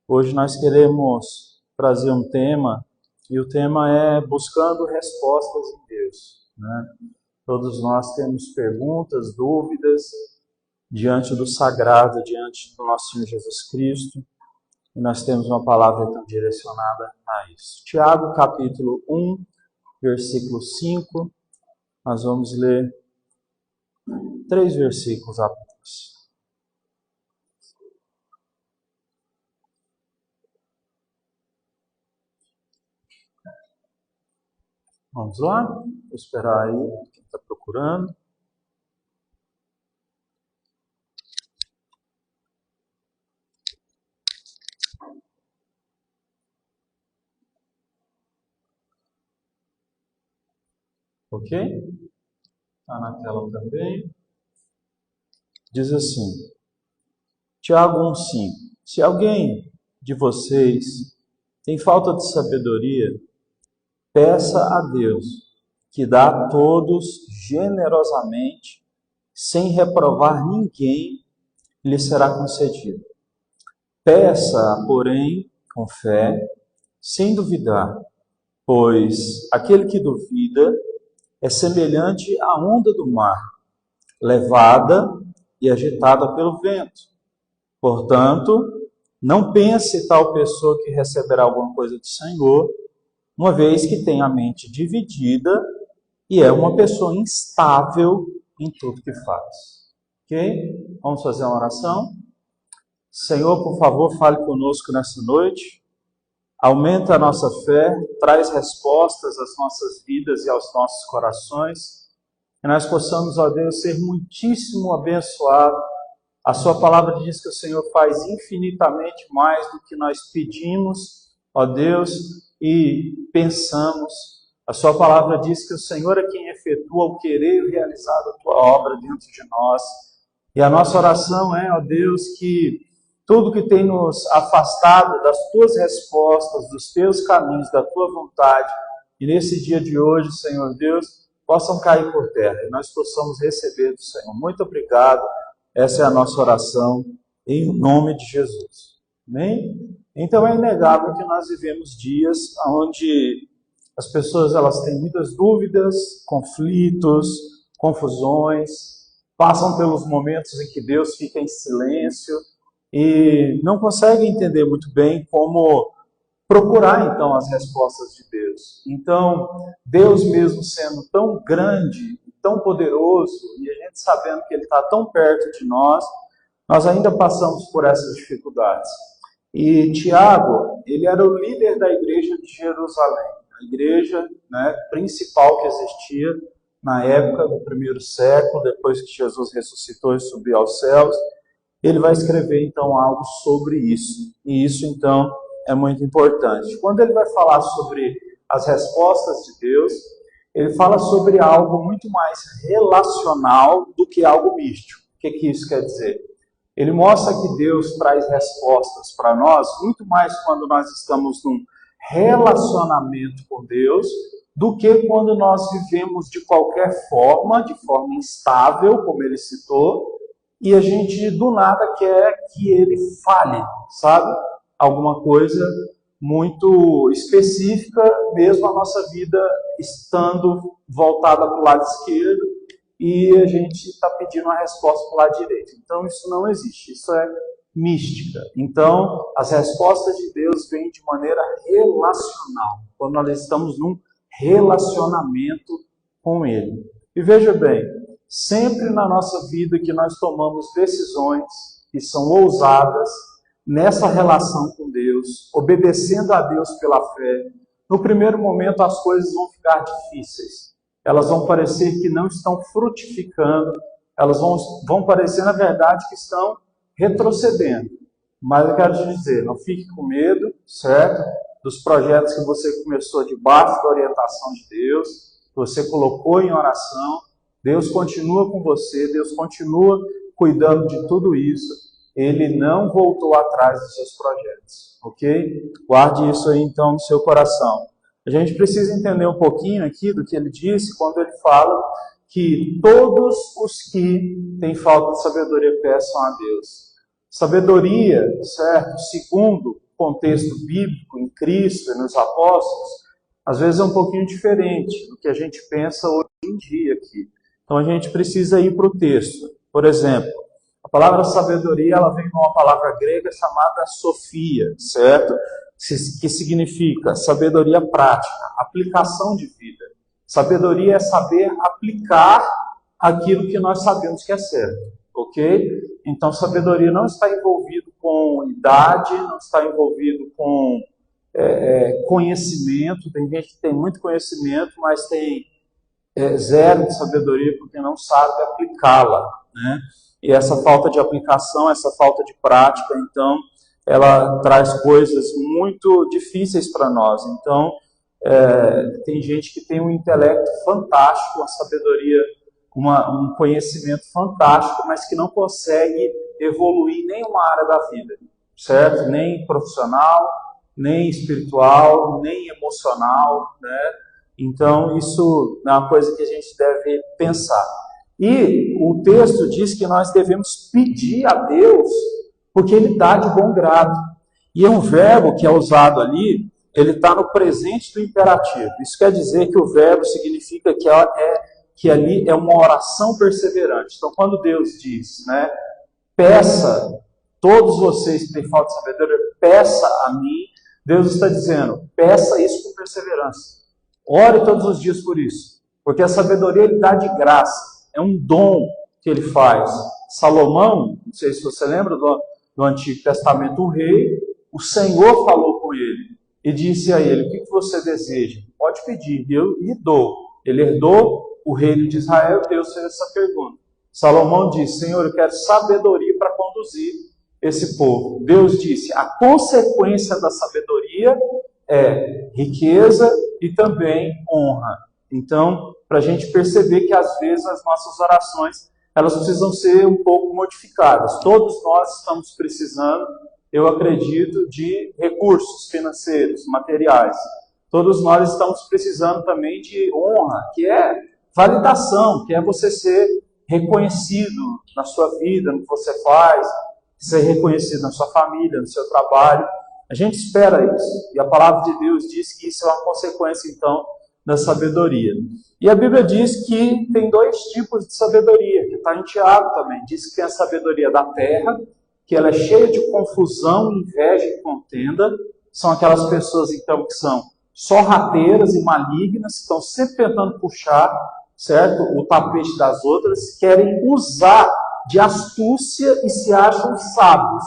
Hoje nós queremos trazer um tema, e o tema é buscando respostas em Deus, né? Todos nós temos perguntas, dúvidas diante do sagrado, diante do nosso Senhor Jesus Cristo, e nós temos uma palavra tão direcionada a isso. Tiago, capítulo 1, versículo 5, nós vamos ler 3 versículos apenas. Vamos lá? Vou esperar aí quem está procurando. Ok? Está na tela também. Diz assim, Tiago 1,5. Se alguém de vocês tem falta de sabedoria, peça a Deus, que dá a todos generosamente, sem reprovar ninguém, lhe será concedido. Peça, porém, com fé, sem duvidar, pois aquele que duvida é semelhante à onda do mar, levada e agitada pelo vento. Portanto, não pense tal pessoa que receberá alguma coisa do Senhor, uma vez que tem a mente dividida e é uma pessoa instável em tudo que faz. Ok? Vamos fazer uma oração? Senhor, por favor, fale conosco nessa noite. Aumenta a nossa fé, traz respostas às nossas vidas e aos nossos corações. Que nós possamos, ó Deus, ser muitíssimo abençoados. A sua palavra diz que o Senhor faz infinitamente mais do que nós pedimos, ó Deus, e pensamos. A sua palavra diz que o Senhor é quem efetua o querer e realizar a tua obra dentro de nós. E a nossa oração é, ó Deus, que tudo que tem nos afastado das tuas respostas, dos teus caminhos, da tua vontade, e nesse dia de hoje, Senhor Deus, possam cair por terra e nós possamos receber do Senhor. Muito obrigado. Essa é a nossa oração em nome de Jesus. Amém? Então é inegável que nós vivemos dias onde as pessoas elas têm muitas dúvidas, conflitos, confusões, passam pelos momentos em que Deus fica em silêncio e não conseguem entender muito bem como procurar então as respostas de Deus. Então, Deus mesmo sendo tão grande, tão poderoso, e a gente sabendo que Ele está tão perto de nós ainda passamos por essas dificuldades. E Tiago, ele era o líder da igreja de Jerusalém, a igreja, né, principal que existia na época do primeiro século, depois que Jesus ressuscitou e subiu aos céus. Ele vai escrever então algo sobre isso, e isso então é muito importante. Quando ele vai falar sobre as respostas de Deus, ele fala sobre algo muito mais relacional do que algo místico. O que isso quer dizer? Ele mostra que Deus traz respostas para nós muito mais quando nós estamos num relacionamento com Deus do que quando nós vivemos de qualquer forma, de forma instável, como ele citou, e a gente do nada quer que ele fale, sabe? Alguma coisa muito específica, mesmo a nossa vida estando voltada para o lado esquerdo e a gente está pedindo uma resposta para o lado direito. Então isso não existe, isso é mística. Então as respostas de Deus vêm de maneira relacional, quando nós estamos num relacionamento com Ele. E veja bem, sempre na nossa vida que nós tomamos decisões que são ousadas, nessa relação com Deus, obedecendo a Deus pela fé, no primeiro momento as coisas vão ficar difíceis. Elas vão parecer que não estão frutificando, elas vão parecer, na verdade, que estão retrocedendo. Mas eu quero te dizer, não fique com medo, certo? Dos projetos que você começou debaixo da orientação de Deus, que você colocou em oração. Deus continua com você, Deus continua cuidando de tudo isso. Ele não voltou atrás dos seus projetos, ok? Guarde isso aí, então, no seu coração. A gente precisa entender um pouquinho aqui do que ele disse quando ele fala que todos os que têm falta de sabedoria peçam a Deus. Sabedoria, certo? Segundo contexto bíblico, em Cristo e nos apóstolos, às vezes é um pouquinho diferente do que a gente pensa hoje em dia aqui. Então a gente precisa ir para o texto. Por exemplo, a palavra sabedoria, ela vem de uma palavra grega chamada sofia, certo? Que significa sabedoria prática, aplicação de vida. Sabedoria é saber aplicar aquilo que nós sabemos que é certo, ok? Então, sabedoria não está envolvido com idade, não está envolvido com conhecimento. Tem gente que tem muito conhecimento, mas tem zero de sabedoria porque não sabe aplicá-la, né? E essa falta de aplicação, essa falta de prática, então, ela traz coisas muito difíceis para nós. Então, tem gente que tem um intelecto fantástico, uma sabedoria, um conhecimento fantástico, mas que não consegue evoluir em nenhuma área da vida, certo? Nem profissional, nem espiritual, nem emocional, né? Então, isso é uma coisa que a gente deve pensar. E o texto diz que nós devemos pedir a Deus, porque Ele dá de bom grado. E é um verbo que é usado ali, ele está no presente do imperativo. Isso quer dizer que o verbo significa que ali é uma oração perseverante. Então, quando Deus diz, né, peça, todos vocês que têm falta de sabedoria, peça a mim, Deus está dizendo, peça isso com perseverança. Ore todos os dias por isso, porque a sabedoria Ele dá de graça. É um dom que Ele faz. Salomão, não sei se você lembra do Antigo Testamento, o Senhor falou com ele e disse a ele, o que você deseja? Pode pedir, eu lhe dou. Ele herdou o reino de Israel, Deus fez essa pergunta. Salomão disse, Senhor, eu quero sabedoria para conduzir esse povo. Deus disse, a consequência da sabedoria é riqueza e também honra. Então, para a gente perceber que às vezes as nossas orações, elas precisam ser um pouco modificadas. Todos nós estamos precisando, eu acredito, de recursos financeiros, materiais. Todos nós estamos precisando também de honra, que é validação, que é você ser reconhecido na sua vida, no que você faz, ser reconhecido na sua família, no seu trabalho. A gente espera isso. E a palavra de Deus diz que isso é uma consequência, então, da sabedoria. E a Bíblia diz que tem dois tipos de sabedoria, que está em Tiago também. Diz que tem a sabedoria da terra, que ela é cheia de confusão, inveja e contenda. São aquelas pessoas, então, que são sorrateiras e malignas, que estão sempre tentando puxar, certo, o tapete das outras, querem usar de astúcia e se acham sábios.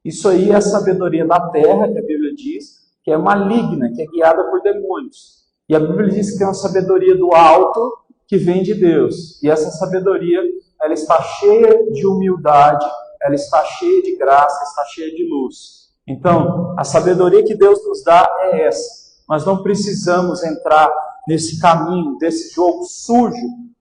Isso aí é a sabedoria da terra, que a Bíblia diz, que é maligna, que é guiada por demônios. E a Bíblia diz que tem uma sabedoria do alto que vem de Deus. E essa sabedoria, ela está cheia de humildade, ela está cheia de graça, está cheia de luz. Então, a sabedoria que Deus nos dá é essa. Nós não precisamos entrar nesse caminho, desse jogo sujo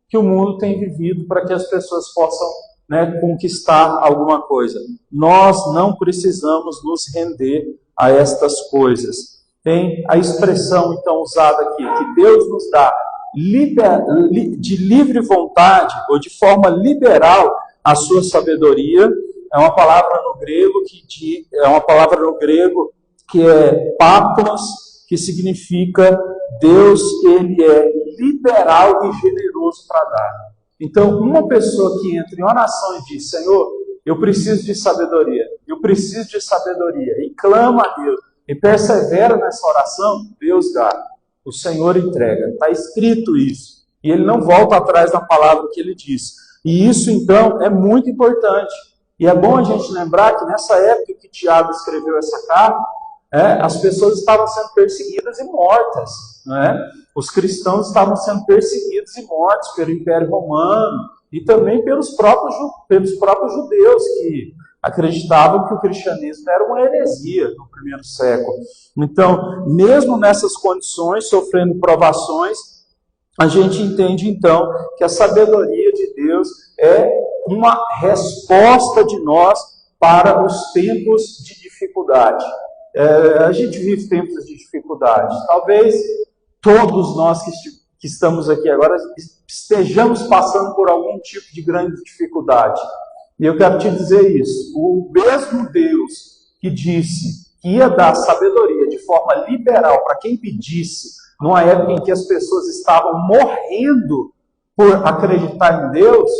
que o mundo tem vivido para que as pessoas possam, né, conquistar alguma coisa. Nós não precisamos nos render a estas coisas. Tem a expressão, então, usada aqui, que Deus nos dá de livre vontade, ou de forma liberal, a sua sabedoria. É uma palavra no grego que é papos, que significa Deus, Ele é liberal e generoso para dar. Então, uma pessoa que entra em oração e diz, Senhor, eu preciso de sabedoria, e clama a Deus, e persevera nessa oração, Deus dá. O Senhor entrega. Está escrito isso. E Ele não volta atrás da palavra que Ele diz. E isso, então, é muito importante. E é bom a gente lembrar que nessa época que Tiago escreveu essa carta, as pessoas estavam sendo perseguidas e mortas. Os cristãos estavam sendo perseguidos e mortos pelo Império Romano e também pelos próprios judeus que acreditavam que o cristianismo era uma heresia no primeiro século. Então, mesmo nessas condições, sofrendo provações, a gente entende então que a sabedoria de Deus é uma resposta de nós para os tempos de dificuldade. A gente vive tempos de dificuldade. Talvez todos nós que estamos aqui agora estejamos passando por algum tipo de grande dificuldade. E eu quero te dizer isso. O mesmo Deus que disse que ia dar sabedoria de forma liberal para quem pedisse, numa época em que as pessoas estavam morrendo por acreditar em Deus,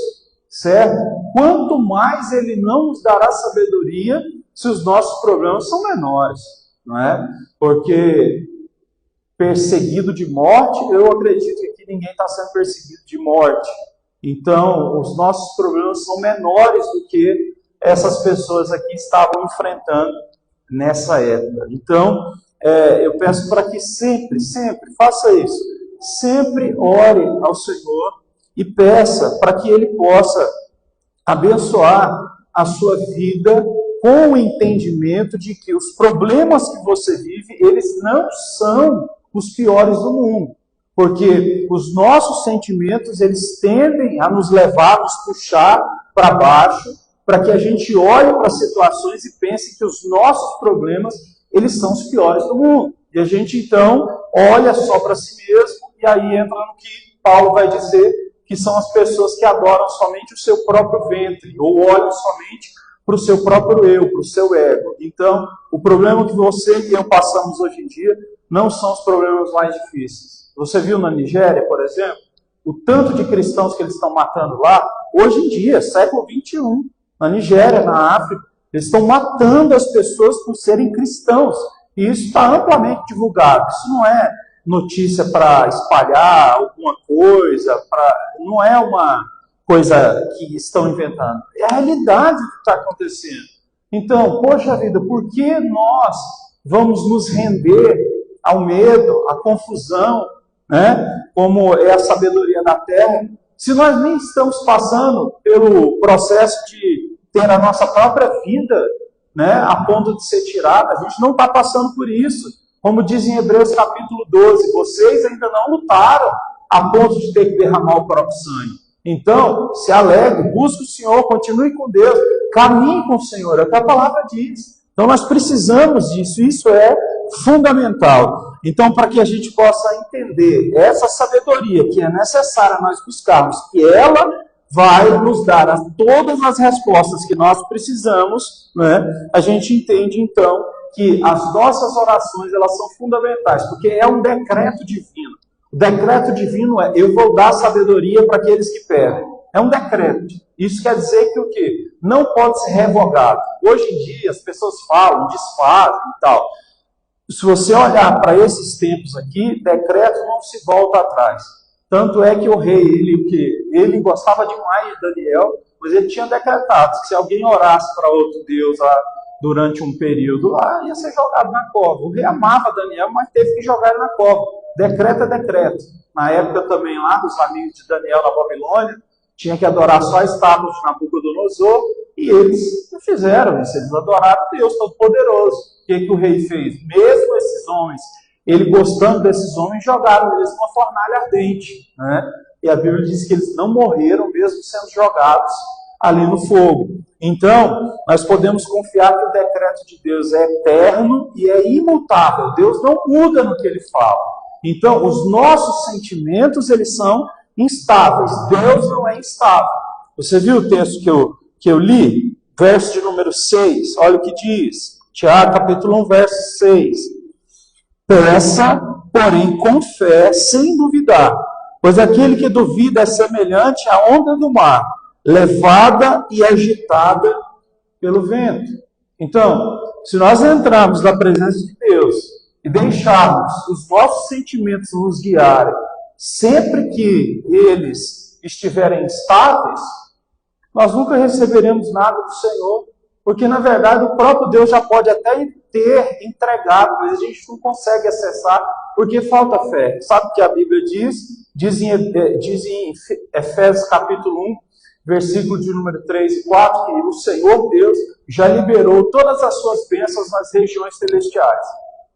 certo? Quanto mais Ele não nos dará sabedoria se os nossos problemas são menores, não é? Porque perseguido de morte, eu acredito que aqui ninguém está sendo perseguido de morte. Então, os nossos problemas são menores do que essas pessoas aqui estavam enfrentando nessa época. Então, eu peço para que sempre faça isso. Sempre ore ao Senhor e peça para que Ele possa abençoar a sua vida com o entendimento de que os problemas que você vive, eles não são os piores do mundo. Porque os nossos sentimentos, eles tendem a nos levar, a nos puxar para baixo, para que a gente olhe para as situações e pense que os nossos problemas, eles são os piores do mundo. E a gente, então, olha só para si mesmo, e aí entra no que Paulo vai dizer, que são as pessoas que adoram somente o seu próprio ventre, ou olham somente para o seu próprio eu, para o seu ego. Então, o problema que você e eu passamos hoje em dia não são os problemas mais difíceis. Você viu na Nigéria, por exemplo, o tanto de cristãos que eles estão matando lá, hoje em dia, século XXI, na Nigéria, na África, eles estão matando as pessoas por serem cristãos. E isso está amplamente divulgado. Isso não é notícia para espalhar alguma coisa, não é uma coisa que estão inventando. É a realidade que está acontecendo. Então, poxa vida, por que nós vamos nos render ao medo, à confusão, né? Como é a sabedoria da terra, se nós nem estamos passando pelo processo de ter a nossa própria vida, né, a ponto de ser tirada? A gente não está passando por isso. Como diz em Hebreus capítulo 12, vocês ainda não lutaram a ponto de ter que derramar o próprio sangue. Então, se alegre, busque o Senhor, continue com Deus, caminhe com o Senhor, é o que a palavra diz. Então nós precisamos disso, isso é fundamental. Então, para que a gente possa entender essa sabedoria que é necessária nós buscarmos, que ela vai nos dar todas as respostas que nós precisamos, né? A gente entende então que as nossas orações, elas são fundamentais, porque é um decreto divino. O decreto divino é: eu vou dar sabedoria para aqueles que pedem. É um decreto. Isso quer dizer que o quê? Não pode ser revogado. Hoje em dia as pessoas falam, desfazem e tal. Se você olhar para esses tempos aqui, decreto não se volta atrás. Tanto é que o rei, ele gostava demais de Daniel, mas ele tinha decretado que se alguém orasse para outro deus lá durante um período lá, ia ser jogado na cova. O rei amava Daniel, mas teve que jogar ele na cova. Decreto é decreto. Na época também lá, dos amigos de Daniel na Babilônia, tinha que adorar só a estátua de Nabucodonosor, e eles fizeram isso, eles adoraram Deus Todo-Poderoso. O que o rei fez? Mesmo esses homens, ele gostando desses homens, jogaram eles numa fornalha ardente, né? E a Bíblia diz que eles não morreram, mesmo sendo jogados ali no fogo. Então, nós podemos confiar que o decreto de Deus é eterno e é imutável. Deus não muda no que Ele fala. Então, os nossos sentimentos, eles são instáveis. Deus não é instável. Você viu o texto que eu li? Verso de número 6. Olha o que diz. Tiago, capítulo 1, verso 6. Peça, porém, com fé, sem duvidar. Pois aquele que duvida é semelhante à onda do mar, levada e agitada pelo vento. Então, se nós entrarmos na presença de Deus e deixarmos os nossos sentimentos nos guiarem, sempre que eles estiverem estáveis, nós nunca receberemos nada do Senhor, porque na verdade o próprio Deus já pode até ter entregado, mas a gente não consegue acessar porque falta fé. Sabe o que a Bíblia diz? Diz em Efésios capítulo 1, versículo de número 3 e 4, que o Senhor Deus já liberou todas as suas bênçãos nas regiões celestiais.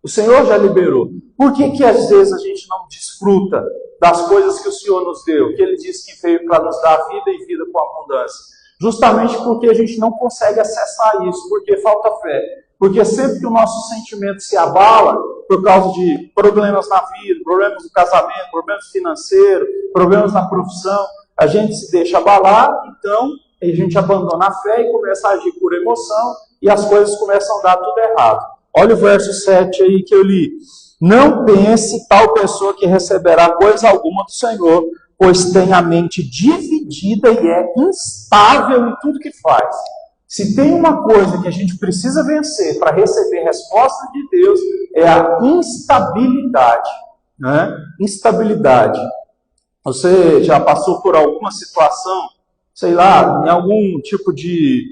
O Senhor já liberou. Por que às vezes a gente não desfruta das coisas que o Senhor nos deu? Que Ele disse que veio para nos dar vida e vida com abundância. Justamente porque a gente não consegue acessar isso, porque falta fé. Porque sempre que o nosso sentimento se abala, por causa de problemas na vida, problemas no casamento, problemas financeiros, problemas na profissão, a gente se deixa abalar, então a gente abandona a fé e começa a agir por emoção, e as coisas começam a dar tudo errado. Olha o verso 7 aí que eu li. Não pense tal pessoa que receberá coisa alguma do Senhor, pois tem a mente dividida e é instável em tudo que faz. Se tem uma coisa que a gente precisa vencer para receber resposta de Deus, é a instabilidade. Né? Instabilidade. Você já passou por alguma situação, sei lá, em algum tipo de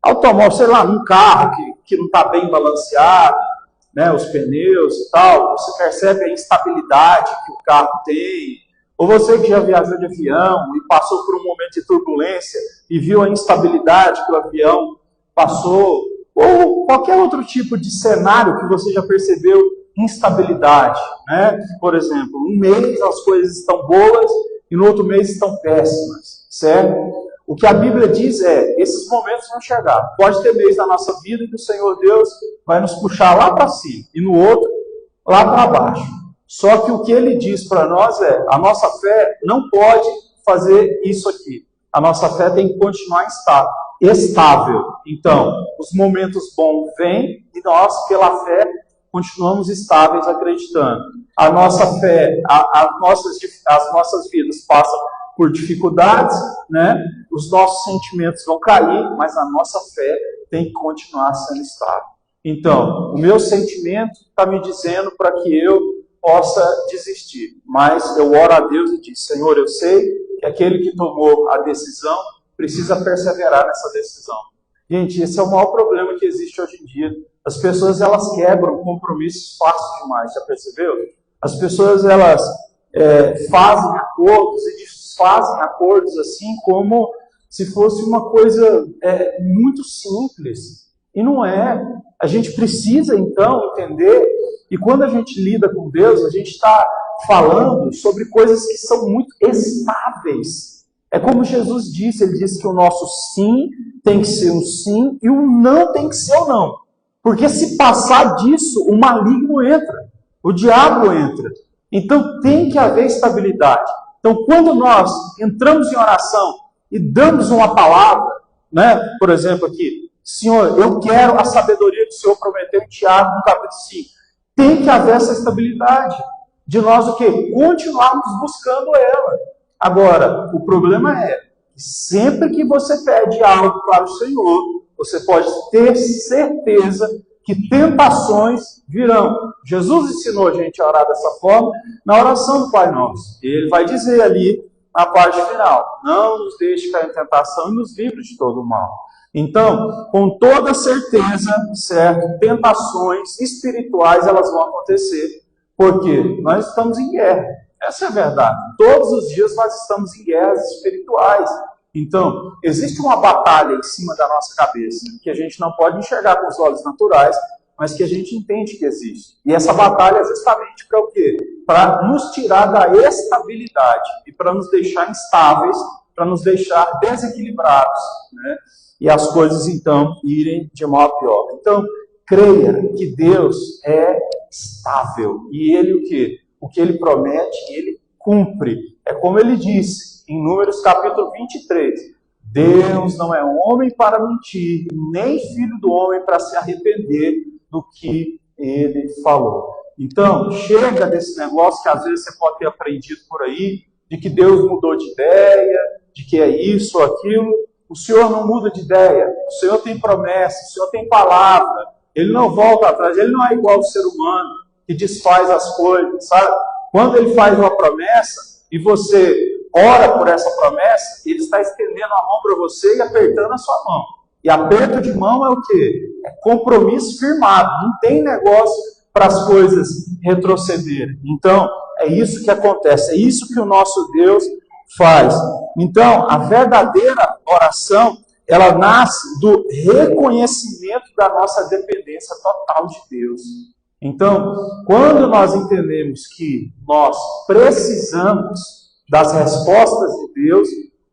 automóvel, sei lá, num carro que não está bem balanceado, né, os pneus e tal, você percebe a instabilidade que o carro tem, ou você que já viajou de avião e passou por um momento de turbulência e viu a instabilidade que o avião passou, ou qualquer outro tipo de cenário que você já percebeu instabilidade, né? Por exemplo, um mês as coisas estão boas e no outro mês estão péssimas, certo? O que a Bíblia diz é, esses momentos vão chegar. Pode ter mês na nossa vida que o Senhor Deus vai nos puxar lá para cima e no outro lá para baixo. Só que o que ele diz para nós é, a nossa fé não pode fazer isso aqui. A nossa fé tem que continuar estável. Então, os momentos bons vêm e nós, pela fé, continuamos estáveis acreditando. A nossa fé, as nossas vidas passam por dificuldades, né? Os nossos sentimentos vão cair, mas a nossa fé tem que continuar sendo estável. Então, o meu sentimento está me dizendo para que eu possa desistir, mas eu oro a Deus e digo, Senhor, eu sei que aquele que tomou a decisão precisa perseverar nessa decisão. Gente, esse é o maior problema que existe hoje em dia. As pessoas, elas quebram compromissos fácil demais, já percebeu? As pessoas, elas fazem acordos e desfazem acordos assim como se fosse uma coisa muito simples. E não é. A gente precisa, então, entender, e quando a gente lida com Deus, a gente está falando sobre coisas que são muito estáveis. É como Jesus disse, ele disse que o nosso sim tem que ser um sim e o não tem que ser um não. Porque se passar disso, o maligno entra, o diabo entra. Então tem que haver estabilidade. Então quando nós entramos em oração e damos uma palavra, né? Por exemplo aqui, Senhor, eu quero a sabedoria que o Senhor prometeu em Tiago, no capítulo 5. Tem que haver essa estabilidade. De nós o quê? Continuarmos buscando ela. Agora, o problema é que sempre que você pede algo para o Senhor, você pode ter certeza que tentações virão. Jesus ensinou a gente a orar dessa forma na oração do Pai Nosso. Ele vai dizer ali na parte final, não nos deixe cair em tentação e nos livre de todo o mal. Então, com toda certeza, certo, tentações espirituais elas vão acontecer, porque nós estamos em guerra. Essa é a verdade. Todos os dias nós estamos em guerras espirituais. Então, existe uma batalha em cima da nossa cabeça, que a gente não pode enxergar com os olhos naturais, mas que a gente entende que existe. E essa batalha é justamente para o quê? Para nos tirar da estabilidade e para nos deixar instáveis, para nos deixar desequilibrados, né? E as coisas, então, irem de mal a pior. Então, creia que Deus é estável. E Ele o quê? O que Ele promete, Ele cumpre. É como Ele disse em Números capítulo 23. Deus não é homem para mentir, nem filho do homem para se arrepender do que Ele falou. Então, chega desse negócio que às vezes você pode ter aprendido por aí, de que Deus mudou de ideia, de que é isso ou aquilo. O Senhor não muda de ideia, o Senhor tem promessa, o Senhor tem palavra, Ele não volta atrás, Ele não é igual ao ser humano, que desfaz as coisas, sabe? Quando Ele faz uma promessa, e você ora por essa promessa, Ele está estendendo a mão para você e apertando a sua mão. E aperto de mão é o quê? É compromisso firmado, não tem negócio para as coisas retrocederem. Então, é isso que acontece, é isso que o nosso Deus faz. Então, a verdadeira oração, ela nasce do reconhecimento da nossa dependência total de Deus. Então, quando nós entendemos que nós precisamos das respostas de Deus,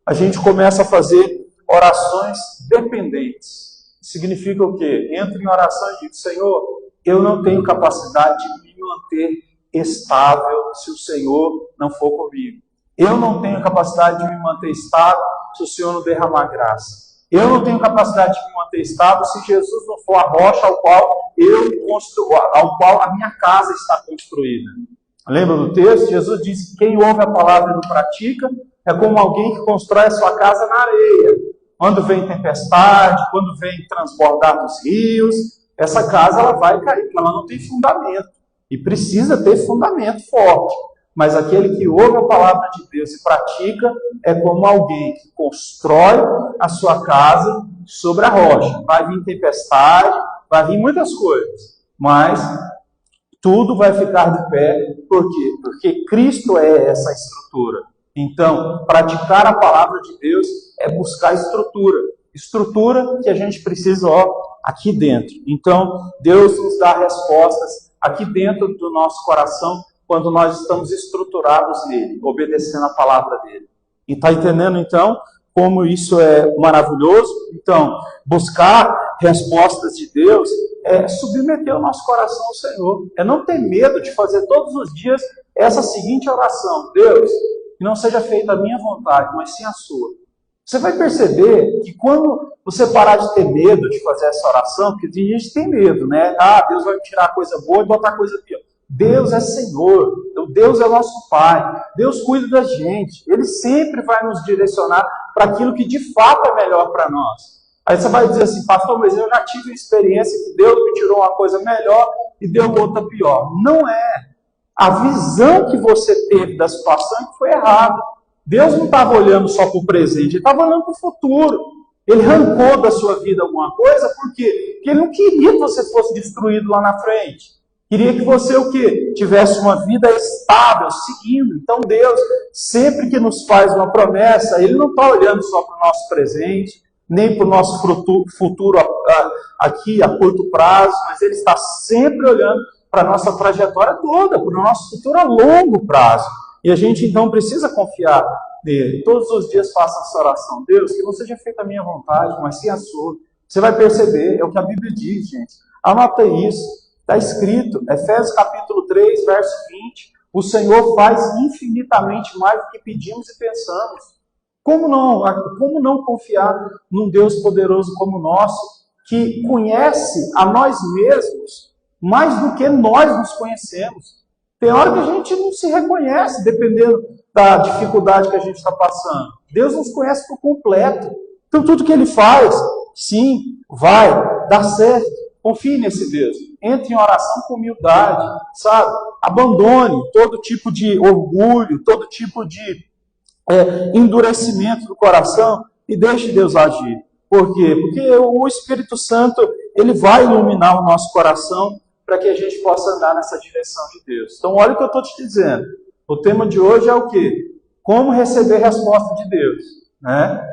a gente começa a fazer orações dependentes. Significa o quê? Entra em oração e diz, Senhor, eu não tenho capacidade de me manter estável se o Senhor não for comigo. Eu não tenho capacidade de me manter estável se o Senhor não derramar graça. Eu não tenho capacidade de me manter estável se Jesus não for a rocha ao qual a minha casa está construída. Lembra do texto? Jesus disse que quem ouve a palavra e não pratica é como alguém que constrói a sua casa na areia. Quando vem tempestade, quando vem transbordar dos rios, essa casa ela vai cair, porque ela não tem fundamento. E precisa ter fundamento forte. Mas aquele que ouve a palavra de Deus e pratica é como alguém que constrói a sua casa sobre a rocha. Vai vir tempestade, vai vir muitas coisas, mas tudo vai ficar de pé. Por quê? Porque Cristo é essa estrutura. Então, praticar a palavra de Deus é buscar estrutura. Estrutura que a gente precisa, aqui dentro. Então, Deus nos dá respostas aqui dentro do nosso coração, quando nós estamos estruturados nele, obedecendo a palavra dele. E está entendendo, então, como isso é maravilhoso? Então, buscar respostas de Deus é submeter o nosso coração ao Senhor. É não ter medo de fazer todos os dias essa seguinte oração: Deus, que não seja feita a minha vontade, mas sim a sua. Você vai perceber que quando você parar de ter medo de fazer essa oração, porque tem gente que tem medo, né? Deus vai me tirar coisa boa e botar coisa pior. Deus é Senhor, Deus é nosso Pai, Deus cuida da gente, Ele sempre vai nos direcionar para aquilo que de fato é melhor para nós. Aí você vai dizer assim: pastor, mas eu já tive a experiência que Deus me tirou uma coisa melhor e deu outra pior. Não é. A visão que você teve da situação foi errada. Deus não estava olhando só para o presente, Ele estava olhando para o futuro. Ele arrancou da sua vida alguma coisa, por quê? Porque Ele não queria que você fosse destruído lá na frente. Queria que você o quê? Tivesse uma vida estável, seguindo. Então Deus, sempre que nos faz uma promessa, Ele não está olhando só para o nosso presente, nem para o nosso futuro aqui a curto prazo, mas Ele está sempre olhando para a nossa trajetória toda, para o nosso futuro a longo prazo. E a gente então precisa confiar nele. Todos os dias faça essa oração: Deus, que não seja feita a minha vontade, mas sim a sua. Você vai perceber, é o que a Bíblia diz, gente. Anota isso. Está escrito, Efésios capítulo 3, verso 20, o Senhor faz infinitamente mais do que pedimos e pensamos. Como não confiar num Deus poderoso como o nosso, que conhece a nós mesmos mais do que nós nos conhecemos? Tem hora que a gente não se reconhece, dependendo da dificuldade que a gente está passando. Deus nos conhece por completo. Então tudo que Ele faz, sim, vai dar certo. Confie nesse Deus. Entre em oração com humildade, sabe? Abandone todo tipo de orgulho, todo tipo de endurecimento do coração e deixe Deus agir. Por quê? Porque o Espírito Santo, ele vai iluminar o nosso coração para que a gente possa andar nessa direção de Deus. Então, olha o que eu estou te dizendo. O tema de hoje é o quê? Como receber resposta de Deus, né?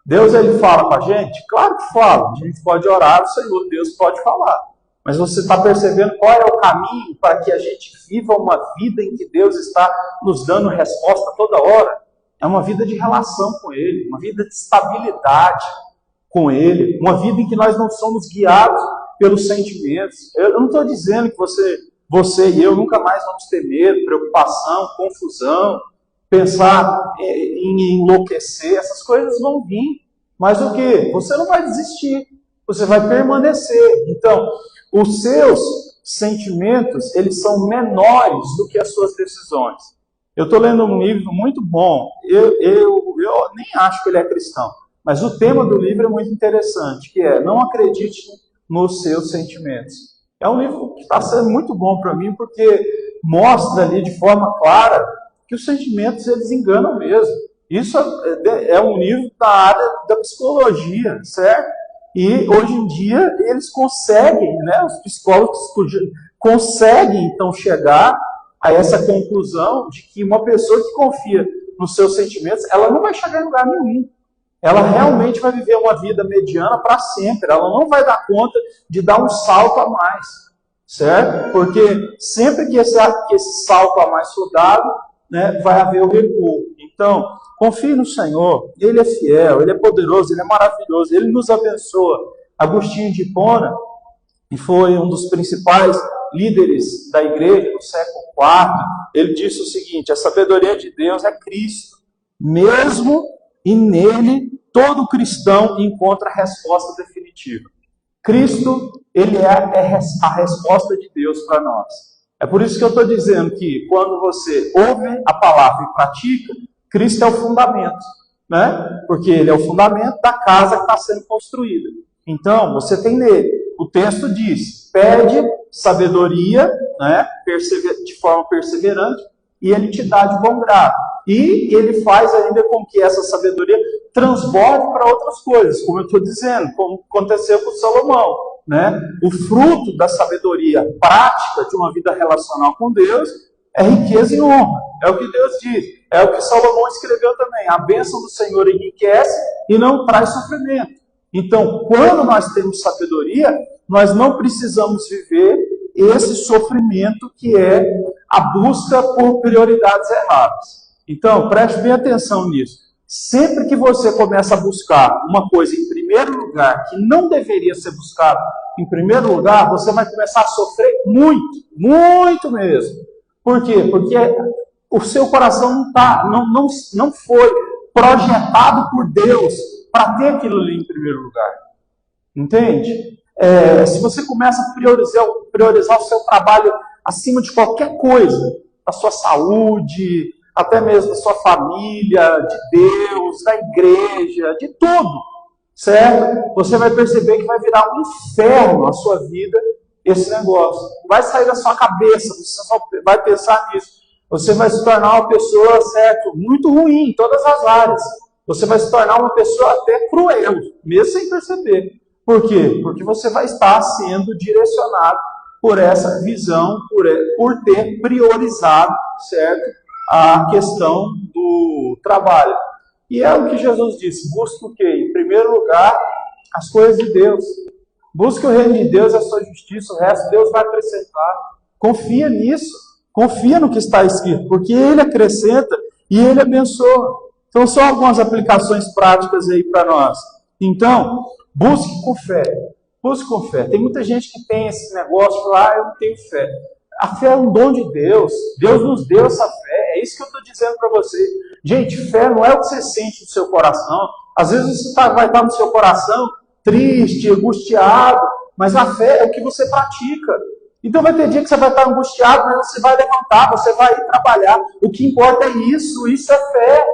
Deus, ele fala com a gente? Claro que fala. A gente pode orar, o Senhor, Deus pode falar. Mas você está percebendo qual é o caminho para que a gente viva uma vida em que Deus está nos dando resposta toda hora? É uma vida de relação com Ele, uma vida de estabilidade com Ele, uma vida em que nós não somos guiados pelos sentimentos. Eu não estou dizendo que você e eu nunca mais vamos ter medo, preocupação, confusão, pensar em enlouquecer. Essas coisas vão vir. Mas o quê? Você não vai desistir. Você vai permanecer. Então, os seus sentimentos, eles são menores do que as suas decisões. Eu estou lendo um livro muito bom. Eu nem acho que ele é cristão. Mas o tema do livro é muito interessante, que é: não acredite nos seus sentimentos. É um livro que está sendo muito bom para mim, porque mostra ali de forma clara que os sentimentos, eles enganam mesmo. Isso é um livro da área da psicologia, certo? E hoje em dia eles conseguem, né, os psicólogos conseguem então chegar a essa conclusão de que uma pessoa que confia nos seus sentimentos, ela não vai chegar em lugar nenhum. Ela realmente vai viver uma vida mediana para sempre. Ela não vai dar conta de dar um salto a mais, certo? Porque sempre que esse salto a mais for dado, né, vai haver o recuo. Então, confie no Senhor. Ele é fiel, Ele é poderoso, Ele é maravilhoso, Ele nos abençoa. Agostinho de Hipona, que foi um dos principais líderes da igreja no século IV, ele disse o seguinte: a sabedoria de Deus é Cristo, mesmo e nele todo cristão encontra a resposta definitiva. Cristo, ele é a resposta de Deus para nós. É por isso que eu estou dizendo que quando você ouve a palavra e pratica, Cristo é o fundamento, né? Porque ele é o fundamento da casa que está sendo construída. Então, você tem nele. O texto diz, pede sabedoria, né? De forma perseverante, e ele te dá de bom grado. E ele faz ainda com que essa sabedoria transborde para outras coisas, como eu estou dizendo, como aconteceu com Salomão, né? O fruto da sabedoria prática de uma vida relacional com Deus é riqueza e honra. É o que Deus diz. É o que Salomão escreveu também. A bênção do Senhor enriquece e não traz sofrimento. Então, quando nós temos sabedoria, nós não precisamos viver esse sofrimento que é a busca por prioridades erradas. Então, preste bem atenção nisso. Sempre que você começa a buscar uma coisa em primeiro lugar, que não deveria ser buscada em primeiro lugar, você vai começar a sofrer muito, muito mesmo. Por quê? Porque o seu coração não foi projetado por Deus para ter aquilo ali em primeiro lugar. Entende? Se você começa a priorizar o seu trabalho acima de qualquer coisa, a sua saúde, até mesmo da sua família, de Deus, da igreja, de tudo, certo? Você vai perceber que vai virar um inferno a sua vida, esse negócio. Vai sair da sua cabeça, você só vai pensar nisso. Você vai se tornar uma pessoa, certo, muito ruim em todas as áreas. Você vai se tornar uma pessoa até cruel, mesmo sem perceber. Por quê? Porque você vai estar sendo direcionado por essa visão, por ter priorizado, certo, a questão do trabalho. E é o que Jesus disse, busca o quê? Em primeiro lugar, as coisas de Deus. Busca o reino de Deus, a sua justiça, o resto Deus vai acrescentar. Confia nisso, confia no que está escrito, porque Ele acrescenta e Ele abençoa. Então, são algumas aplicações práticas aí para nós. Então, busque com fé. Busque com fé. Tem muita gente que tem esse negócio, fala, eu não tenho fé. A fé é um dom de Deus. Deus nos deu essa fé. É isso que eu estou dizendo para você. Gente, fé não é o que você sente no seu coração. Às vezes você vai estar no seu coração triste, angustiado, mas a fé é o que você pratica. Então vai ter dia que você vai estar angustiado, mas você vai levantar, você vai ir trabalhar. O que importa é isso é fé.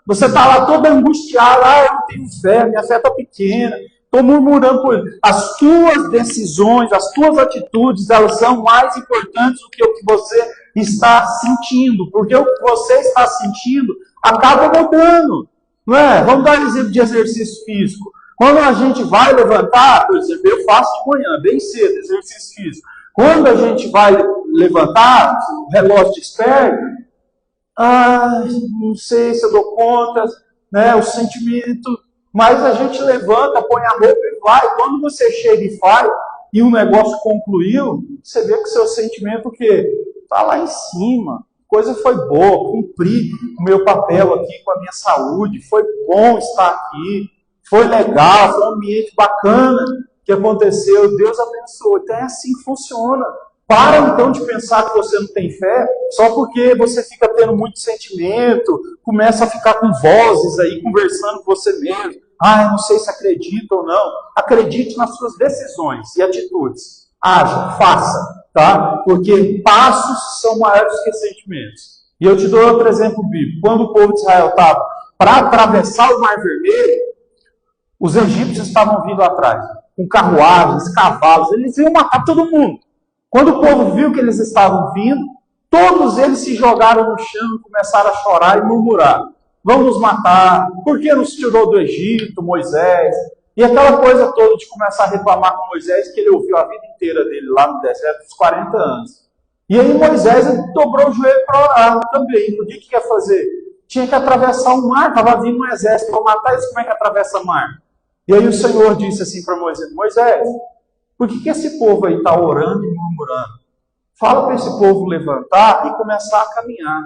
Você está lá todo angustiado, eu não tenho fé, minha fé está pequena, estou murmurando por ele. As tuas decisões, as tuas atitudes, elas são mais importantes do que o que você está sentindo, porque o que você está sentindo acaba mudando, não é? Vamos dar um exemplo de exercício físico. Quando a gente vai levantar, por exemplo, eu faço de manhã, bem cedo, exercício físico. Quando a gente vai levantar, o relógio desperta, não sei se eu dou conta, né, o sentimento, mas a gente levanta, põe a roupa e vai. Quando você chega e faz, e o negócio concluiu, você vê que o seu sentimento o quê? Está lá em cima. A coisa foi boa, cumpri o meu papel aqui com a minha saúde, foi bom estar aqui, foi legal, foi um ambiente bacana que aconteceu, Deus abençoou. Então é assim que funciona. Para então de pensar que você não tem fé, só porque você fica tendo muito sentimento, começa a ficar com vozes aí, conversando com você mesmo. Eu não sei se acredita ou não. Acredite nas suas decisões e atitudes. Haja, faça, tá? Porque passos são maiores que sentimentos. E eu te dou outro exemplo bíblico. Quando o povo de Israel estava para atravessar o Mar Vermelho, os egípcios estavam vindo atrás, com carruagens, cavalos, eles iam matar todo mundo. Quando o povo viu que eles estavam vindo, todos eles se jogaram no chão e começaram a chorar e murmurar. Vão nos matar, por que nos tirou do Egito, Moisés? E aquela coisa toda de começar a reclamar com Moisés, que ele ouviu a vida inteira dele lá no deserto, uns 40 anos. E aí Moisés dobrou o joelho para orar também. O que ia fazer? Tinha que atravessar o mar, estava vindo um exército para matar eles, como é que atravessa o mar? E aí o Senhor disse assim para Moisés, Moisés, por que esse povo aí está orando e murmurando? Fala para esse povo levantar e começar a caminhar,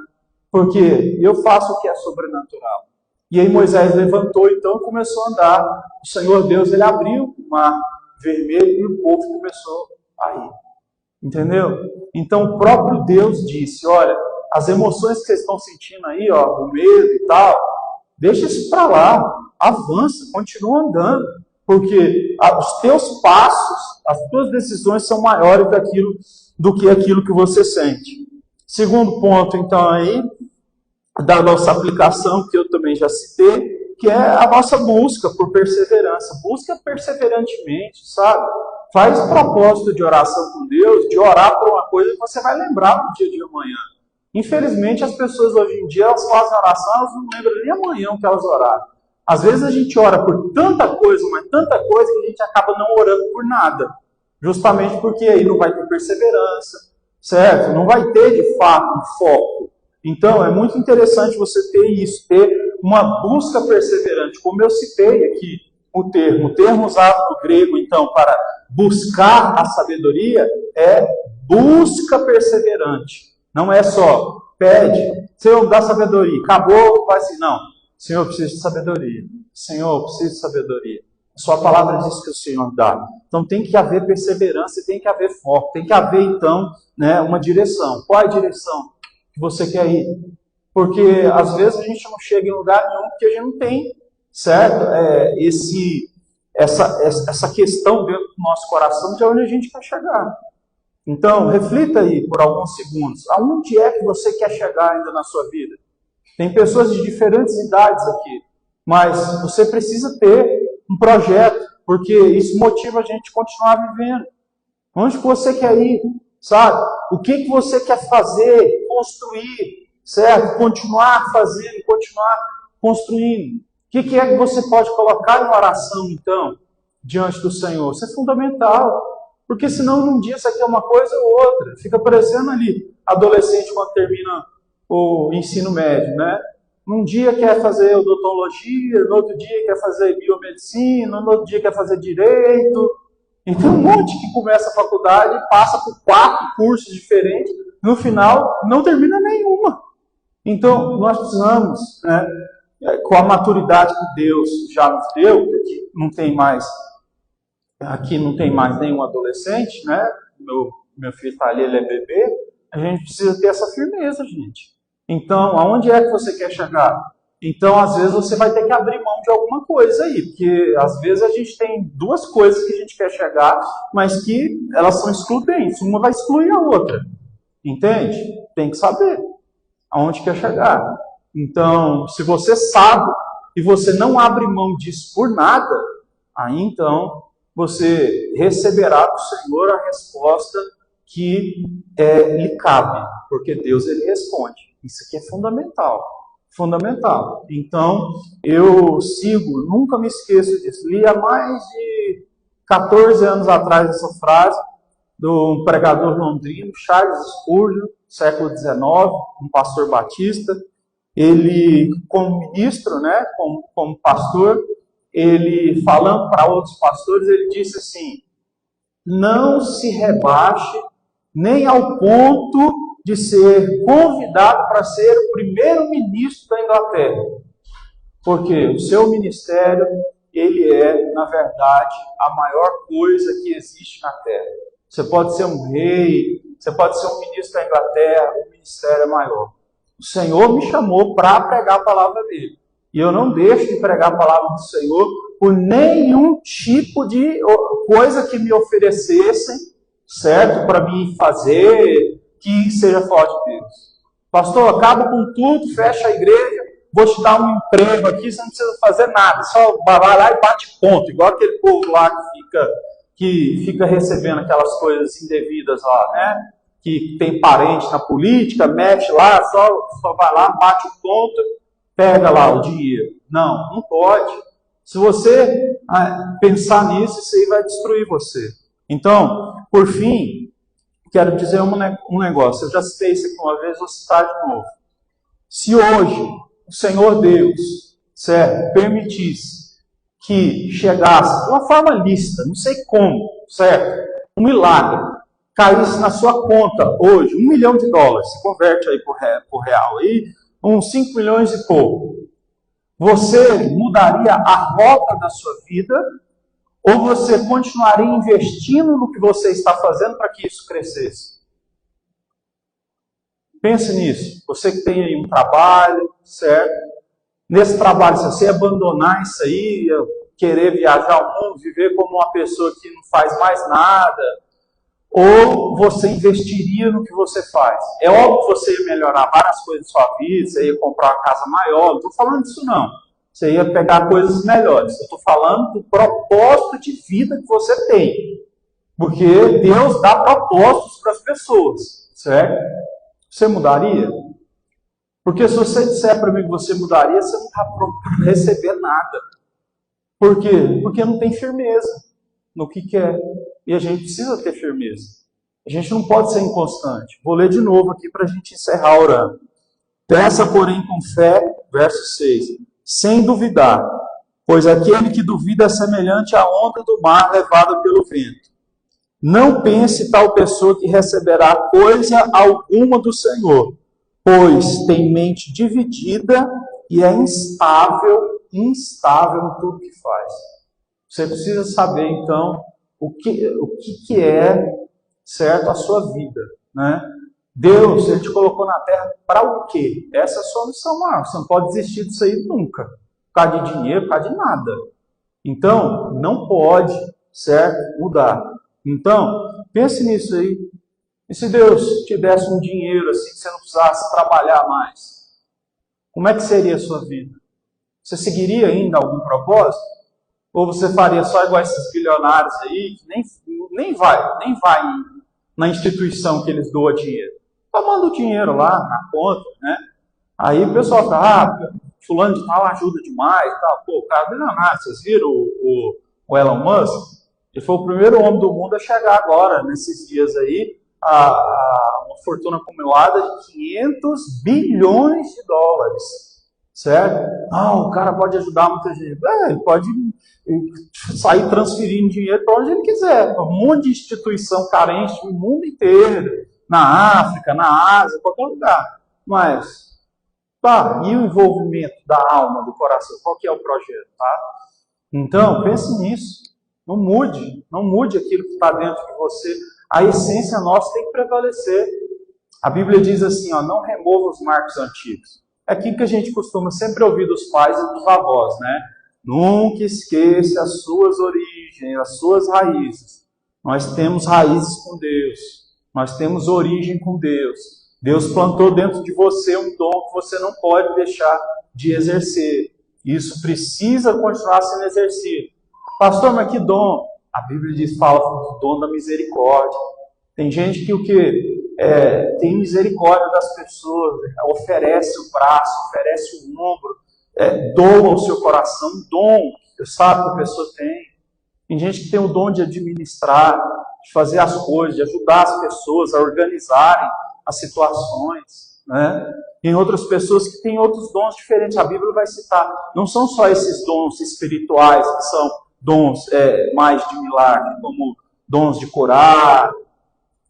porque eu faço o que é sobrenatural. E aí Moisés levantou, então começou a andar. O Senhor Deus, ele abriu o mar vermelho e o povo começou a ir. Entendeu? Então o próprio Deus disse, olha, as emoções que vocês estão sentindo aí, o medo e tal, deixa isso para lá. avança, continua andando, porque os teus passos, as tuas decisões são maiores do que aquilo que você sente. Segundo ponto, então, aí, da nossa aplicação, que eu também já citei, que é a nossa busca por perseverança. Busca perseverantemente, sabe? Faz propósito de oração com Deus, de orar por uma coisa que você vai lembrar no dia de amanhã. Infelizmente, as pessoas hoje em dia, elas fazem oração, elas não lembram nem amanhã o que elas oraram. Às vezes a gente ora por tanta coisa, mas tanta coisa, que a gente acaba não orando por nada. Justamente porque aí não vai ter perseverança, certo? Não vai ter, de fato, um foco. Então, é muito interessante você ter isso, ter uma busca perseverante. Como eu citei aqui o termo usado no grego, então, para buscar a sabedoria, é busca perseverante. Não é só pede, Senhor, dá sabedoria. Acabou, vai assim, não. Senhor, eu preciso de sabedoria. Senhor, eu preciso de sabedoria. A sua palavra diz que o Senhor dá. Então tem que haver perseverança e tem que haver foco. Tem que haver, então, uma direção. Qual é a direção que você quer ir? Porque às vezes a gente não chega em lugar nenhum porque a gente não tem, certo? Essa questão dentro do nosso coração de onde a gente quer chegar. Então, reflita aí por alguns segundos. Aonde é que você quer chegar ainda na sua vida? Tem pessoas de diferentes idades aqui, mas você precisa ter um projeto, porque isso motiva a gente a continuar vivendo. Onde que você quer ir, sabe? O que você quer fazer, construir, certo? Continuar fazendo, continuar construindo. O que é que você pode colocar em oração, então, diante do Senhor? Isso é fundamental. Porque senão, num dia, isso aqui é uma coisa ou outra. Fica parecendo ali, adolescente quando termina o ensino médio, né? Num dia quer fazer odontologia, no outro dia quer fazer biomedicina, no outro dia quer fazer direito. E tem um monte que começa a faculdade, passa por 4 cursos diferentes, no final não termina nenhuma. Então, nós precisamos, com a maturidade que Deus já nos deu, que não tem mais... Aqui não tem mais nenhum adolescente, né? Meu filho está ali, ele é bebê. A gente precisa ter essa firmeza, gente. Então, aonde é que você quer chegar? Então, às vezes, você vai ter que abrir mão de alguma coisa aí. Porque, às vezes, a gente tem 2 coisas que a gente quer chegar, mas que elas são excludentes. Uma vai excluir a outra. Entende? Tem que saber aonde quer chegar. Então, se você sabe e você não abre mão disso por nada, aí, então... você receberá do Senhor a resposta que lhe cabe, porque Deus ele responde. Isso aqui é fundamental, fundamental. Então, eu sigo, nunca me esqueço disso. Li há mais de 14 anos atrás essa frase do pregador londrino, Charles Spurgeon, século XIX, um pastor batista. Ele, como ministro, né, como pastor, ele, falando para outros pastores, ele disse assim: não se rebaixe nem ao ponto de ser convidado para ser o primeiro-ministro da Inglaterra. Porque o seu ministério, ele é, na verdade, a maior coisa que existe na Terra. Você pode ser um rei, você pode ser um ministro da Inglaterra, o ministério é maior. O Senhor me chamou para pregar a palavra dele. E eu não deixo de pregar a palavra do Senhor por nenhum tipo de coisa que me oferecessem, certo? Para mim fazer, que seja fora de Deus. Pastor, acaba com tudo, fecha a igreja, vou te dar um emprego aqui, você não precisa fazer nada, só vai lá e bate ponto, igual aquele povo lá que fica recebendo aquelas coisas indevidas lá, né? Que tem parente na política, mexe lá, só vai lá, bate o ponto, pega lá o dinheiro. Não, não pode. Se você pensar nisso, isso aí vai destruir você. Então, por fim, quero dizer um negócio. Eu já citei isso aqui uma vez, vou citar de novo. Se hoje o Senhor Deus, certo, permitisse que chegasse de uma forma lícita, não sei como, certo, um milagre, caísse na sua conta hoje, $1 milhão, se converte aí por real, aí, uns 5 milhões e pouco. Você mudaria a rota da sua vida ou você continuaria investindo no que você está fazendo para que isso crescesse? Pense nisso. Você que tem aí um trabalho, certo? Nesse trabalho, se você abandonar isso aí, querer viajar ao mundo, viver como uma pessoa que não faz mais nada, ou você investiria no que você faz? É óbvio que você ia melhorar várias coisas da sua vida, você ia comprar uma casa maior, não estou falando disso não. Você ia pegar coisas melhores. Eu estou falando do propósito de vida que você tem. Porque Deus dá propósitos para as pessoas, certo? Você mudaria? Porque se você disser para mim que você mudaria, você não está pronto para receber nada. Por quê? Porque não tem firmeza no que quer. E a gente precisa ter firmeza. A gente não pode ser inconstante. Vou ler de novo aqui para a gente encerrar orando. Peça, porém, com fé, verso 6, sem duvidar, pois aquele que duvida é semelhante à onda do mar levada pelo vento. Não pense tal pessoa que receberá coisa alguma do Senhor, pois tem mente dividida e é instável em tudo que faz. Você precisa saber, então, o que é, certo, a sua vida, né? Deus, Ele te colocou na terra para o quê? Essa é a sua missão maior. Você não pode desistir disso aí nunca. Por causa de dinheiro, por causa de nada. Então, não pode, certo, mudar. Então, pense nisso aí. E se Deus te desse um dinheiro assim, que você não precisasse trabalhar mais? Como é que seria a sua vida? Você seguiria ainda algum propósito? Ou você faria só igual esses bilionários aí, que nem vai na instituição que eles doam dinheiro? Só manda o dinheiro lá na conta, né? Aí o pessoal fala, fulano de tal ajuda demais, tal. Pô, o cara é bilionário, vocês viram o Elon Musk? Ele foi o primeiro homem do mundo a chegar agora, nesses dias aí, a uma fortuna acumulada de 500 bilhões de dólares, certo? O cara pode ajudar muita gente. Ele pode sair transferindo dinheiro para onde ele quiser. Um monte de instituição carente no mundo inteiro, na África, na Ásia, qualquer lugar. Mas, e o envolvimento da alma, do coração? Qual que é o projeto, tá? Então, pense nisso. Não mude aquilo que está dentro de você. A essência nossa tem que prevalecer. A Bíblia diz assim, não remova os marcos antigos. É aquilo que a gente costuma sempre ouvir dos pais e dos avós, né? Nunca esqueça as suas origens, as suas raízes. Nós temos raízes com Deus. Nós temos origem com Deus. Deus plantou dentro de você um dom que você não pode deixar de exercer. Isso precisa continuar sendo exercido. Pastor, mas que dom? A Bíblia fala do dom da misericórdia. Tem gente que o quê? Tem misericórdia das pessoas, oferece o braço, oferece o ombro, doa o seu coração, um dom, sabe que a pessoa tem. Tem gente que tem o dom de administrar, de fazer as coisas, de ajudar as pessoas a organizarem as situações, né? Tem outras pessoas que têm outros dons diferentes. A Bíblia vai citar, não são só esses dons espirituais, que são dons mais de milagre, como dons de curar,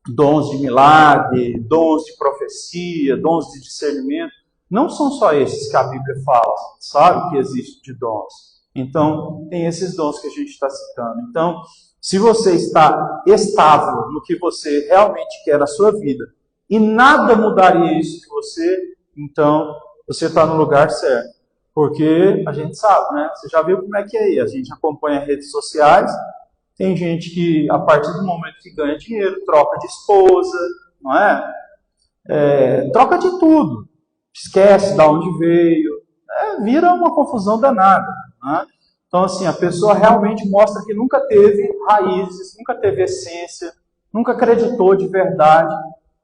dons de milagre, dons de profecia, dons de discernimento. Não são só esses que a Bíblia fala, sabe que existe de dons. Então, tem esses dons que a gente está citando. Então, se você está estável no que você realmente quer na sua vida, e nada mudaria isso de você, então você está no lugar certo. Porque a gente sabe, né? Você já viu como é que é aí. A gente acompanha redes sociais, tem gente que, a partir do momento que ganha dinheiro, troca de esposa, não é? Troca de tudo. Esquece de onde veio. Vira uma confusão danada, né? Então, assim, a pessoa realmente mostra que nunca teve raízes, nunca teve essência, nunca acreditou de verdade,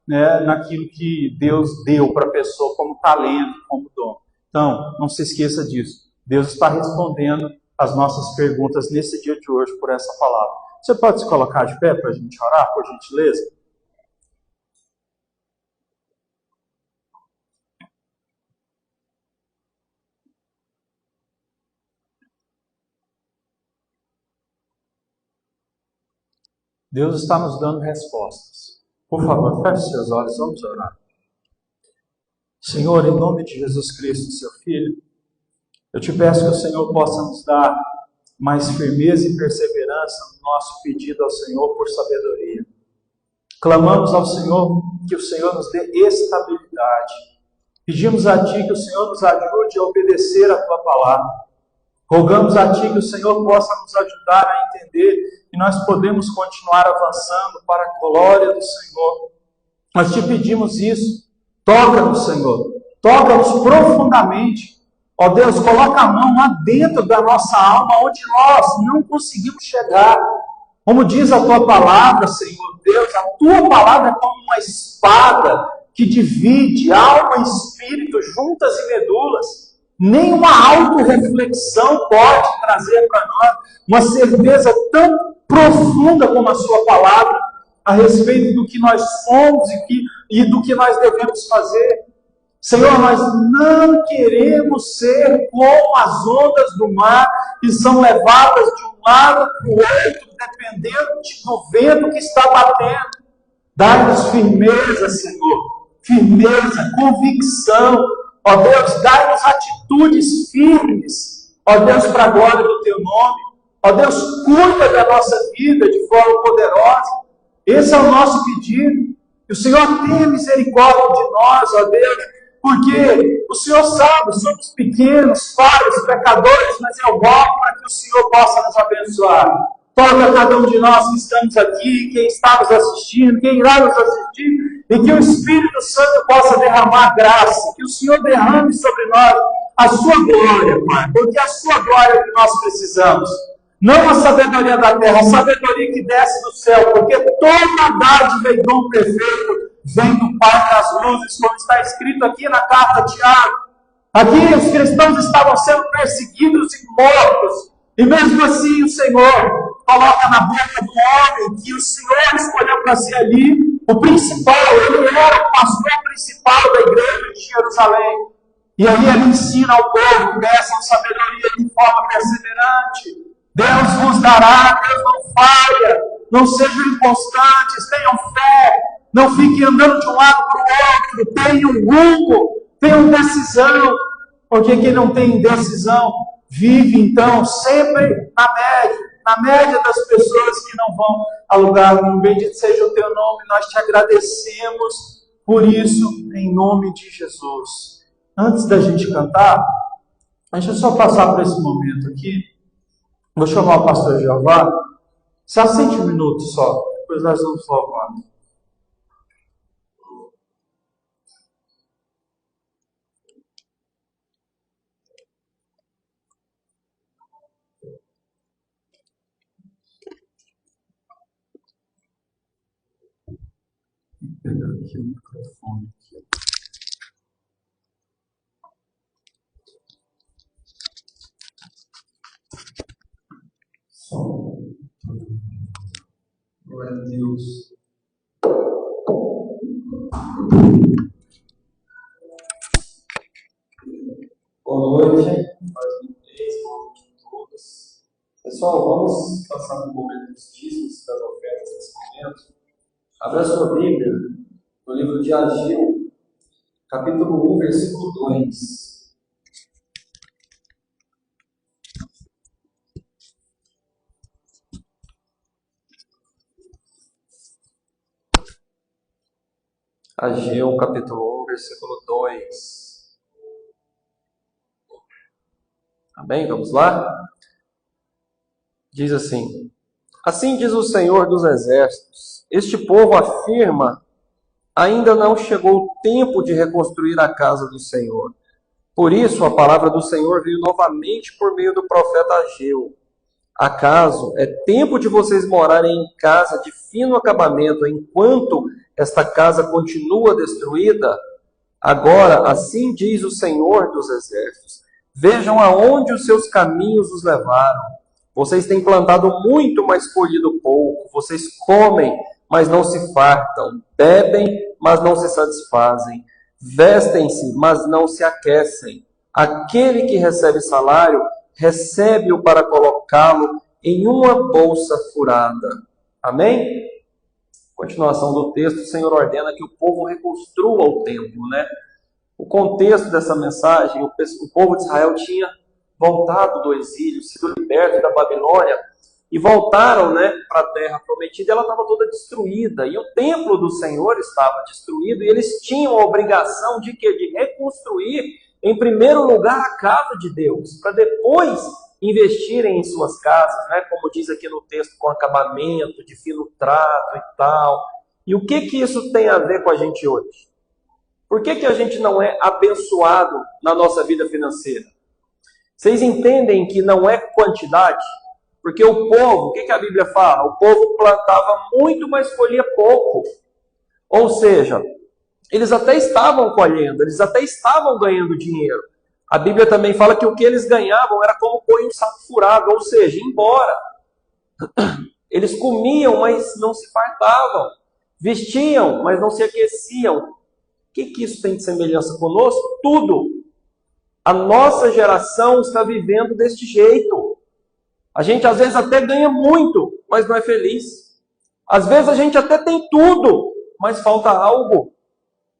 né, naquilo que Deus deu para a pessoa como talento, como dom. Então, não se esqueça disso. Deus está respondendo as nossas perguntas nesse dia de hoje por essa palavra. Você pode se colocar de pé para a gente orar, por gentileza? Deus está nos dando respostas. Por favor, feche seus olhos, vamos orar. Senhor, em nome de Jesus Cristo, seu Filho, eu te peço que o Senhor possa nos dar mais firmeza e perseverança no nosso pedido ao Senhor por sabedoria. Clamamos ao Senhor que o Senhor nos dê estabilidade, Pedimos a Ti que o Senhor nos ajude a obedecer a Tua palavra. Rogamos a Ti que o Senhor possa nos ajudar a entender que nós podemos continuar avançando para a glória do Senhor. Nós Te pedimos isso. Toca-nos, Senhor. Toca-nos profundamente. Ó Deus, coloca a mão lá dentro da nossa alma, onde nós não conseguimos chegar. Como diz a Tua palavra, Senhor Deus, a Tua palavra é como uma espada que divide alma e espírito, juntas e medulas. Nenhuma autorreflexão pode trazer para nós uma certeza tão profunda como a Sua palavra a respeito do que nós somos e do que nós devemos fazer. Senhor, nós não queremos ser como as ondas do mar que são levadas de um lado para o outro, dependendo do vento que está batendo. Dai-nos firmeza, Senhor, firmeza, convicção. Ó Deus, dai-nos atitudes firmes. Ó Deus, para a glória do Teu nome. Ó Deus, cuida da nossa vida de forma poderosa. Esse é o nosso pedido. Que o Senhor tenha misericórdia de nós, ó Deus, porque o Senhor sabe, somos pequenos, falhos, pecadores, mas eu rogo para que o Senhor possa nos abençoar. Toca cada um de nós que estamos aqui, quem está nos assistindo, quem irá nos assistir, e que o Espírito Santo possa derramar graça, que o Senhor derrame sobre nós a sua glória, Pai, porque a sua glória é o que nós precisamos. Não a sabedoria da terra, a sabedoria que desce do céu, porque toda dádiva e dom perfeito vem do Pai das luzes, como está escrito aqui na carta de Tiago. Aqui os cristãos estavam sendo perseguidos e mortos, e mesmo assim o Senhor coloca na boca do homem que o Senhor escolheu para ser ali o principal. Ele era o pastor principal da igreja de Jerusalém. E aí ele ensina ao povo, peçam sabedoria de forma perseverante. Deus vos dará, Deus não falha. Não sejam inconstantes, tenham fé. Não fiquem andando de um lado para o outro. Tenham rumo, tenham decisão. Porque quem não tem decisão vive então sempre na média das pessoas que não vão a lugar nenhum. Bendito seja o Teu nome, nós Te agradecemos por isso, em nome de Jesus. Antes da gente cantar, deixa eu só passar por esse momento aqui. Vou chamar o pastor Jeová. Só 5 minutos só, depois nós vamos louvar. Vou pegar aqui o microfone. Glória a Deus. Boa noite. Mais uma vez, boa noite a todos. Pessoal, vamos passar um momento dos dízimos das ofertas nesse momento. Abra sua Bíblia no livro de Ageu, capítulo 1, versículo 2. Ageu, capítulo 1, versículo 2. Amém? Vamos lá? Diz assim: Assim diz o Senhor dos Exércitos, este povo afirma, ainda não chegou o tempo de reconstruir a casa do Senhor. Por isso, a palavra do Senhor veio novamente por meio do profeta Ageu. Acaso é tempo de vocês morarem em casa de fino acabamento, enquanto esta casa continua destruída? Agora, assim diz o Senhor dos Exércitos, vejam aonde os seus caminhos os levaram. Vocês têm plantado muito, mas colhido pouco. Vocês comem, mas não se fartam. Bebem, mas não se satisfazem. Vestem-se, mas não se aquecem. Aquele que recebe salário, recebe-o para colocá-lo em uma bolsa furada. Amém? Continuação do texto, o Senhor ordena que o povo reconstrua o templo, né? O contexto dessa mensagem, o povo de Israel tinha voltado do exílio, sido liberto da Babilônia, e voltaram, né, para a terra prometida. Ela estava toda destruída e o templo do Senhor estava destruído e eles tinham a obrigação de quê? De reconstruir, em primeiro lugar, a casa de Deus, para depois investirem em suas casas, né, como diz aqui no texto, com acabamento, de fino trato e tal. E o que isso tem a ver com a gente hoje? Por que a gente não é abençoado na nossa vida financeira? Vocês entendem que não é quantidade? Porque o povo, o que a Bíblia fala? O povo plantava muito, mas colhia pouco. Ou seja, eles até estavam colhendo, eles até estavam ganhando dinheiro. A Bíblia também fala que o que eles ganhavam era como pôr em um saco furado, ou seja, ir embora. Eles comiam, mas não se fartavam. Vestiam, mas não se aqueciam. O que isso tem de semelhança conosco? Tudo. A nossa geração está vivendo deste jeito. A gente às vezes até ganha muito, mas não é feliz. Às vezes a gente até tem tudo, mas falta algo.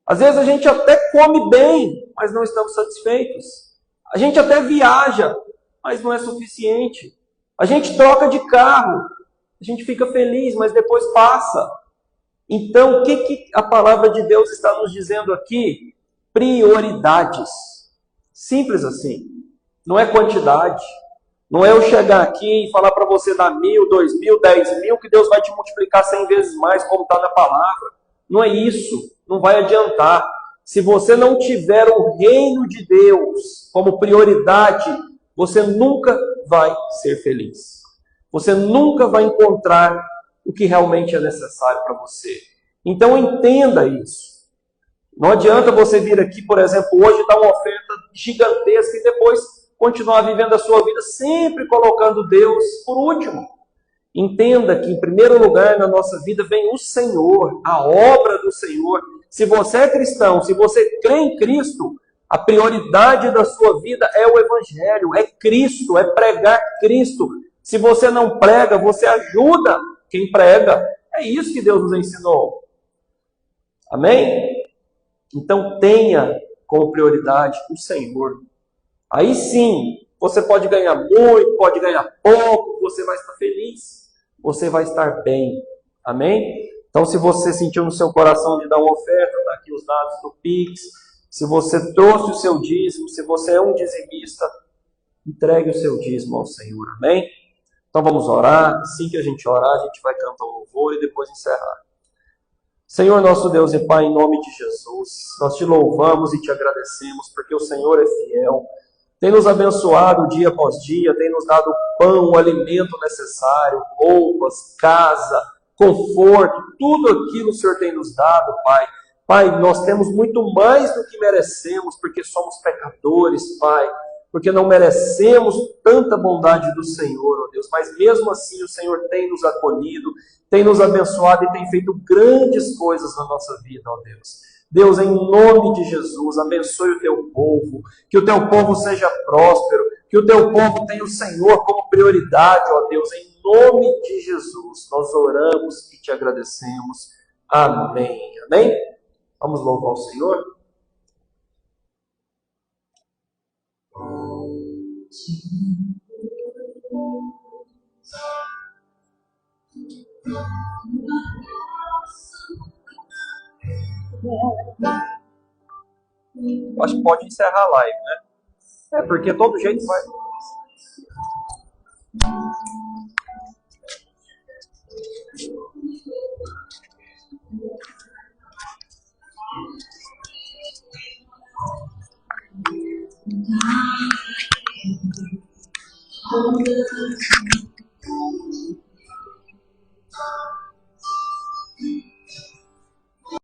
Às vezes a gente até come bem, mas não estamos satisfeitos. A gente até viaja, mas não é suficiente. A gente troca de carro, a gente fica feliz, mas depois passa. Então, o que a palavra de Deus está nos dizendo aqui? Prioridades. Simples assim. Não é quantidade. Não é eu chegar aqui e falar para você dar 1.000, 2.000, 10.000, que Deus vai te multiplicar 100 vezes mais, como está na palavra. Não é isso. Não vai adiantar. Se você não tiver o reino de Deus como prioridade, você nunca vai ser feliz. Você nunca vai encontrar o que realmente é necessário para você. Então entenda isso. Não adianta você vir aqui, por exemplo, hoje dar uma oferta gigantesca e depois continuar vivendo a sua vida sempre colocando Deus por último. Entenda que em primeiro lugar na nossa vida vem o Senhor, a obra do Senhor. Se você é cristão, se você crê em Cristo, a prioridade da sua vida é o Evangelho, é Cristo, é pregar Cristo. Se você não prega, você ajuda quem prega. É isso que Deus nos ensinou. Amém? Então tenha como prioridade o Senhor. Aí sim, você pode ganhar muito, pode ganhar pouco, você vai estar feliz, você vai estar bem. Amém? Então se você sentiu no seu coração de dar uma oferta, está aqui os dados do Pix. Se você trouxe o seu dízimo, se você é um dizimista, entregue o seu dízimo ao Senhor. Amém? Então vamos orar. Assim que a gente orar, a gente vai cantar um louvor e depois encerrar. Senhor nosso Deus e Pai, em nome de Jesus, nós te louvamos e te agradecemos, porque o Senhor é fiel, tem nos abençoado dia após dia, tem nos dado pão, o alimento necessário, roupas, casa, conforto, tudo aquilo o Senhor tem nos dado, Pai. Pai, nós temos muito mais do que merecemos, porque somos pecadores, Pai, porque não merecemos tanta bondade do Senhor, ó Deus, mas mesmo assim o Senhor tem nos acolhido, tem nos abençoado e tem feito grandes coisas na nossa vida, ó Deus. Deus, em nome de Jesus, abençoe o teu povo, que o teu povo seja próspero, que o teu povo tenha o Senhor como prioridade, ó Deus, em nome de Jesus. Nós oramos e te agradecemos. Amém. Amém? Vamos louvar o Senhor? Acho que pode encerrar a live, né? É, porque todo jeito vai.